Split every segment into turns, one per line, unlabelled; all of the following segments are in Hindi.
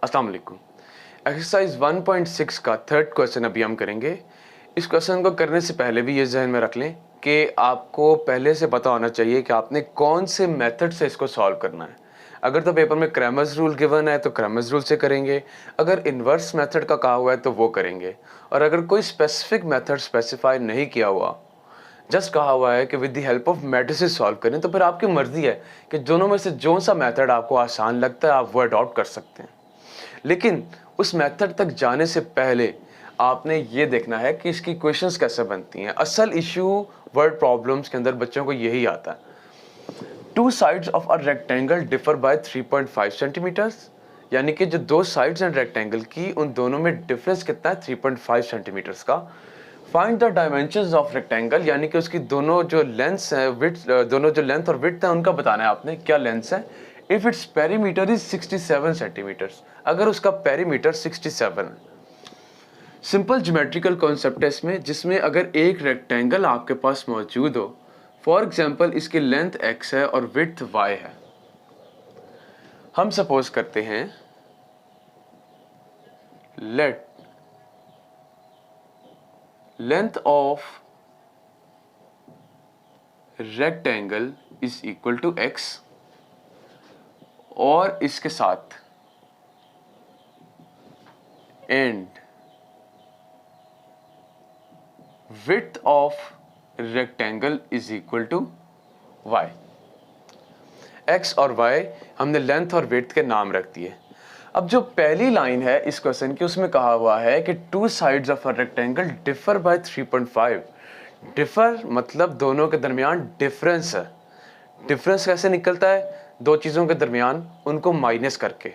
अस्सलाम वालेकुम। एक्सरसाइज 1.6 का थर्ड क्वेश्चन अभी हम करेंगे। इस क्वेश्चन को करने से पहले भी ये जहन में रख लें कि आपको पहले से पता होना चाहिए कि आपने कौन से मेथड से इसको सॉल्व करना है। अगर तो पेपर में क्रैमर्स रूल गिवन है तो क्रैमर्स रूल से करेंगे, अगर इन्वर्स मेथड का कहा हुआ है तो वो करेंगे, और अगर कोई स्पेसिफिक मेथड स्पेसिफाई नहीं किया हुआ, जस्ट कहा हुआ है कि with the help of matrices solve करें, तो फिर आपकी मर्जी है कि दोनों में से जो सा मेथड आपको आसान लगता है आप वो अडॉप्ट कर सकते हैं। लेकिन उस मेथड तक जाने से पहले आपने ये देखना है कि इसकी इक्वेशंस कैसे बनती हैं। असल इशू वर्ड प्रॉब्लम्स के अंदर बच्चों को यही आता है। Two sides of a rectangle differ by 3.5 centimetres, यानी कि जो दो साइड्स हैं रेक्टेंगल की उन दोनों में डिफरेंस कितना है 3.5 सेंटीमीटर्स का। Find the dimensions of rectangle, यानी कि उसकी दोनों जो लेंथ्स है विड्थ, दोनों जो लेंथ और विड्थ है उनका बताना है आपने क्या लेंथ्स है। If its perimeter is 67 centimetres, अगर उसका पेरीमीटर 67 है। सिंपल ज्योमेट्रिकल कॉन्सेप्ट है इसमें, जिसमें अगर एक रेक्टेंगल आपके पास मौजूद हो, फॉर एग्जांपल इसकी लेंथ x है और विड्थ y है। हम सपोज करते हैं let length of rectangle is equal to x, और इसके साथ and width of rectangle is equal to y। x और y हमने लेंथ और width के नाम रख दिए। अब जो पहली लाइन है इस क्वेश्चन की, उसमें कहा हुआ है कि to sides of a rectangle differ by 3.5। Differ मतलब दोनों के दरमियान डिफरेंस है। डिफरेंस कैसे निकलता है? दो चीज़ों के दरमियान उनको माइनस करके।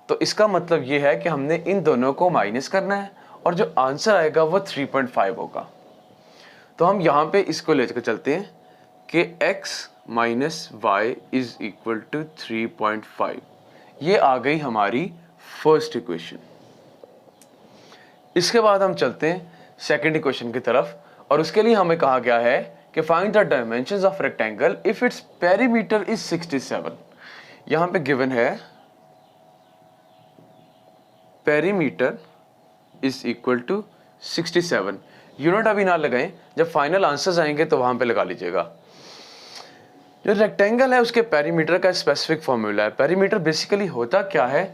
तो इसका मतलब ये है कि हमने इन दोनों को माइनस करना है और जो आंसर आएगा वो 3.5 होगा। तो हम यहाँ पे इसको लेकर चलते हैं कि x minus y is equal to 3.5। ये आ गई हमारी फर्स्ट इक्वेशन। इसके बाद हम चलते हैं सेकंड इक्वेशन की तरफ, और उसके लिए हमें कहा गया है कि find the dimensions of rectangle if its perimeter is 67। यहाँ पे गिवन है perimeter is equal to 67। Unit अभी ना लगाएं, जब फाइनल आंसर्स आएंगे तो वहां पे लगा लीजिएगा। जो रेक्टेंगल है उसके पेरीमीटर का स्पेसिफिक फॉर्मूला है। पेरीमीटर बेसिकली होता क्या है?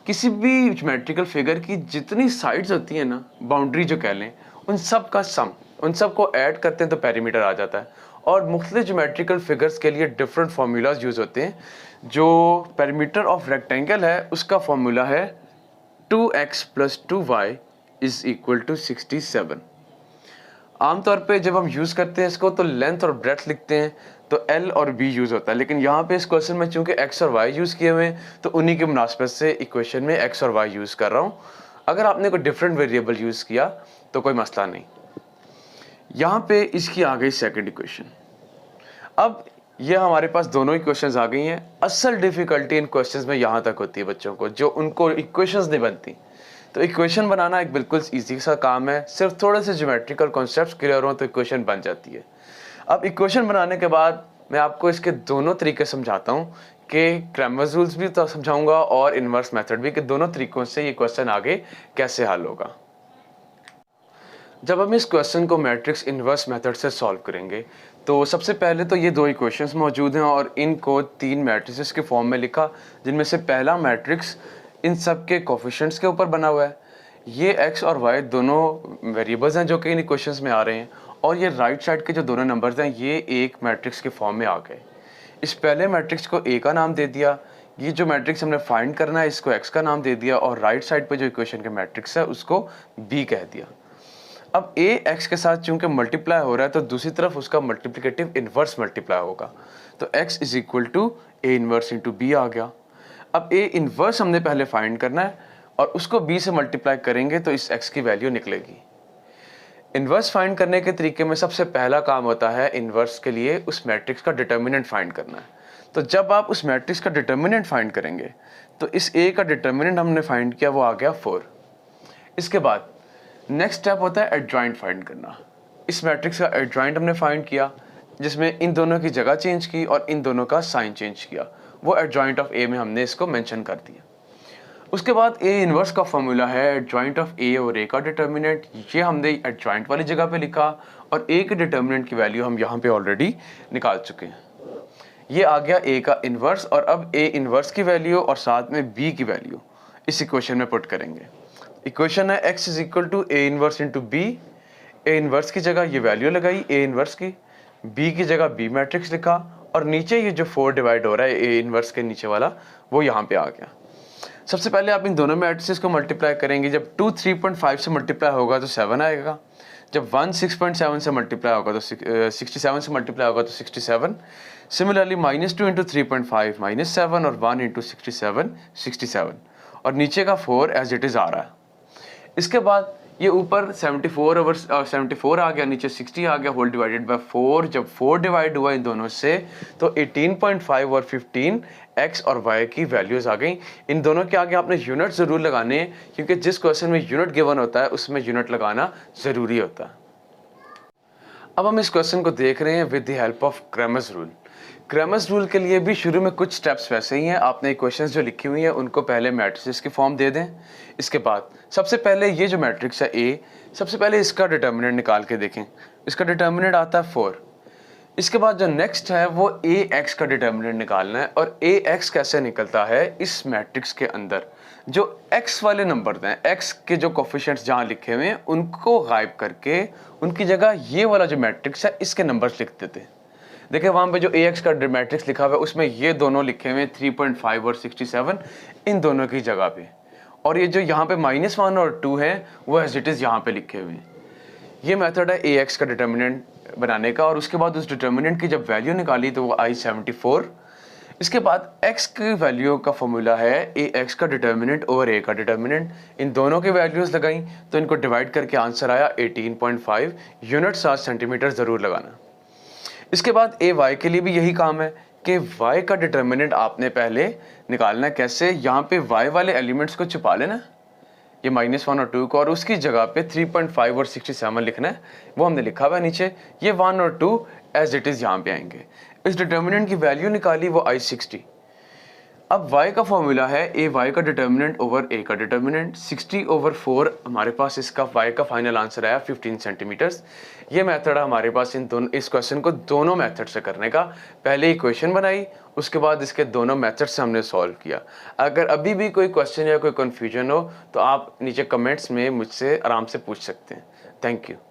किसी भी ज्योमेट्रिकल फिगर की जितनी साइड्स होती है ना, बाउंड्री जो कह लें, उन सब का सम, उन सब को ऐड करते हैं तो पेरीमीटर आ जाता है। और मुख्तलिफ ज्योमेट्रिकल फिगर्स के लिए डिफरेंट फार्मूलाज यूज होते हैं। जो पेरीमीटर ऑफ रेक्टेंगल है उसका फॉर्मूला है 2x plus 2y is equal to 67। आमतौर पे जब हम यूज़ करते हैं इसको तो लेंथ और ब्रेड्थ लिखते हैं तो L और B यूज़ होता है, लेकिन यहाँ पे इस क्वेश्चन में चूंकि x और y यूज़ किए हुए हैं तो उन्हीं की मुनासबत से इक्वेशन में x और y यूज़ कर रहा हूँ। अगर आपने कोई डिफरेंट वेरिएबल यूज़ किया तो कोई मसला नहीं। यहाँ पे इसकी आ गई सेकेंड इक्वेशन। अब ये हमारे पास दोनों इक्वेशंस आ गई हैं। असल डिफिकल्टी इन क्वेश्चंस में यहाँ तक होती है बच्चों को, जो उनको इक्वेशंस नहीं बनती। तो इक्वेशन बनाना एक बिल्कुल इजी सा काम है, सिर्फ थोड़े से ज्योमेट्रिकल कॉन्सेप्ट्स क्लियर हो तो इक्वेशन बन जाती है। अब इक्वेशन बनाने के बाद मैं आपको इसके दोनों तरीके समझाता हूँ कि क्रैमर्स रूल्स भी तो समझाऊंगा और इन्वर्स मेथड भी, कि दोनों तरीकों से ये क्वेश्चन आगे कैसे हल होगा। जब हम इस क्वेश्चन को मैट्रिक्स इन्वर्स मेथड से सॉल्व करेंगे तो सबसे पहले तो ये दो इक्वेशंस मौजूद हैं और इनको तीन मैट्रिसेस के फॉर्म में लिखा, जिनमें से पहला मैट्रिक्स इन सब के कोफिशिएंट्स के ऊपर बना हुआ है। ये x और y दोनों वेरिएबल्स हैं जो कि इन इक्वेशंस में आ रहे हैं, और ये राइट साइड के जो दोनों नंबर्स हैं ये एक मैट्रिक्स के फॉर्म में आ गए। इस पहले मैट्रिक्स को a का नाम दे दिया, ये जो मैट्रिक्स हमने फाइंड करना है इसको x का नाम दे दिया, और राइट साइड पे जो इक्वेशन के मैट्रिक्स है उसको b कह दिया। अब a x के साथ चूंकि मल्टीप्लाई हो रहा है तो दूसरी तरफ उसका मल्टीप्लिकेटिव इन्वर्स मल्टीप्लाई होगा, तो x is equal to a inverse into b आ गया। अब a इन्वर्स हमने पहले फाइंड करना है और उसको b से मल्टीप्लाई करेंगे तो इस x की वैल्यू निकलेगी। इन्वर्स फाइंड करने के तरीके में सबसे पहला काम होता है इन्वर्स के लिए उस मैट्रिक्स का डिटर्मिनेंट फाइंड करना है। तो जब आप उस मैट्रिक्स का डिटर्मिनेंट फाइंड करेंगे तो इस a का डिटर्मिनेंट हमने फाइंड किया, वो आ गया 4। इसके बाद नेक्स्ट स्टेप होता है एडजॉइंट फाइंड करना। इस मैट्रिक्स का एडजॉइंट हमने फाइंड किया, जिसमें इन दोनों की जगह चेंज की और इन दोनों का साइन चेंज किया, वो एडजॉइंट ऑफ ए में हमने इसको मेंशन कर दिया। उसके बाद ए इनवर्स का फॉर्मूला है एडजॉइंट ऑफ ए और ए का डिटर्मिनेंट, ये हमने एडजॉइंट वाली जगह पे लिखा और ए के डिटर्मिनेंट की वैल्यू हम यहाँ पे ऑलरेडी निकाल चुके हैं। ये आ गया ए का इनवर्स और अब ए इनवर्स की वैल्यू और साथ में बी की वैल्यू इस इक्वेशन में पुट करेंगे। इक्वेशन है x is equal to a inverse into b. A inverse की जगह ये वैल्यू लगाई ए इनवर्स की, बी की जगह बी मैट्रिक्स लिखा और नीचे ये जो 4 डिवाइड हो रहा है ए इनवर्स के नीचे वाला वो यहाँ पे आ गया। सबसे पहले आप इन दोनों मैट्रिसेस को मल्टीप्लाई करेंगे। जब 2 3.5 से मल्टीप्लाई होगा तो 7 आएगा, जब 1 6.7 से मल्टीप्लाई होगा तो 67 से मल्टीप्लाई होगा तो 67। सिमिलरली -2 इंटू 3.5 -7 और 1 इंटू 67 67 और नीचे का 4 एज इट इज़ आ रहा है। इसके बाद ये ऊपर 74 आ गया, नीचे 60 आ गया, होल डिवाइडेड बाय 4। जब 4 डिवाइड हुआ इन दोनों से तो 18.5 और 15 x और y की वैल्यूज़ आ गई। इन दोनों के आगे आपने यूनिट ज़रूर लगाने हैं क्योंकि जिस क्वेश्चन में यूनिट गिवन होता है उसमें यूनिट लगाना ज़रूरी होता है। अब हम इस क्वेश्चन को देख रहे हैं with the help of Cramer's rule. Cramer's rule के लिए भी शुरू में कुछ स्टेप्स वैसे ही हैं। आपने इक्वेशंस जो लिखी हुई हैं उनको पहले मैट्रिसेस की फॉर्म दे दें। इसके बाद सबसे पहले ये जो मैट्रिक्स है ए, सबसे पहले इसका डिटर्मिनेंट निकाल के देखें। इसका डिटर्मिनेंट आता है 4। इसके बाद जो नेक्स्ट है वो ए एक्स का डिटर्मिनेंट निकालना है और ए एक्स कैसे निकलता है इस मैट्रिक्स के अंदर जो एक्स वाले नंबर हैं, एक्स के जो कोफिशिएंट्स जहाँ लिखे हुए हैं उनको गायब करके उनकी जगह ये वाला जो मैट्रिक्स है इसके नंबर्स लिख देते हैं। देखिए वहाँ पे जो ए एक्स का मैट्रिक्स लिखा हुआ है उसमें ये दोनों लिखे हुए हैं 3.5 और 67 इन दोनों की जगह पे, और ये जो यहाँ पे -1 और 2 है वो एज इट इज़ यहाँ पे लिखे हुए हैं। ये मेथड है ए एक्स का डिटर्मिनेंट बनाने का और उसके बाद उस डिटर्मिनेंट की जब वैल्यू निकाली तो वो आई 74। इसके बाद x की वैल्यू का फॉर्मूला है ए एक्स का डिटर्मिनेंट ओवर a का डिटर्मिनेंट। इन दोनों की वैल्यूज़ लगाई तो इनको डिवाइड करके आंसर आया 18.5। यूनिट 7 सेंटीमीटर ज़रूर लगाना। इसके बाद ए वाई के लिए भी यही काम है कि y का डिटर्मिनेंट आपने पहले निकालना है। कैसे? यहाँ पे y वाले एलिमेंट्स को छुपा लेना, ये -1 और 2 को, और उसकी जगह पे 3.5 और 67 लिखना है। वो हमने लिखा हुआ है नीचे। ये 1 और 2 एज इट इज़ यहाँ पे आएंगे। इस डिटर्मिनेंट की वैल्यू निकाली वो आई 60। अब y का फॉर्मूला है ए वाई का डिटर्मिनेंट ओवर a का डिटर्मिनेंट। 60/4 हमारे पास इसका y का फाइनल आंसर आया 15 सेंटीमीटर्स। ये मेथड है हमारे पास इस क्वेश्चन को दोनों मेथड से करने का। पहले इक्वेशन बनाई, उसके बाद इसके दोनों मेथड से हमने सॉल्व किया। अगर अभी भी कोई क्वेश्चन या कोई कन्फ्यूजन हो तो आप नीचे कमेंट्स में मुझसे आराम से पूछ सकते हैं। Thank you.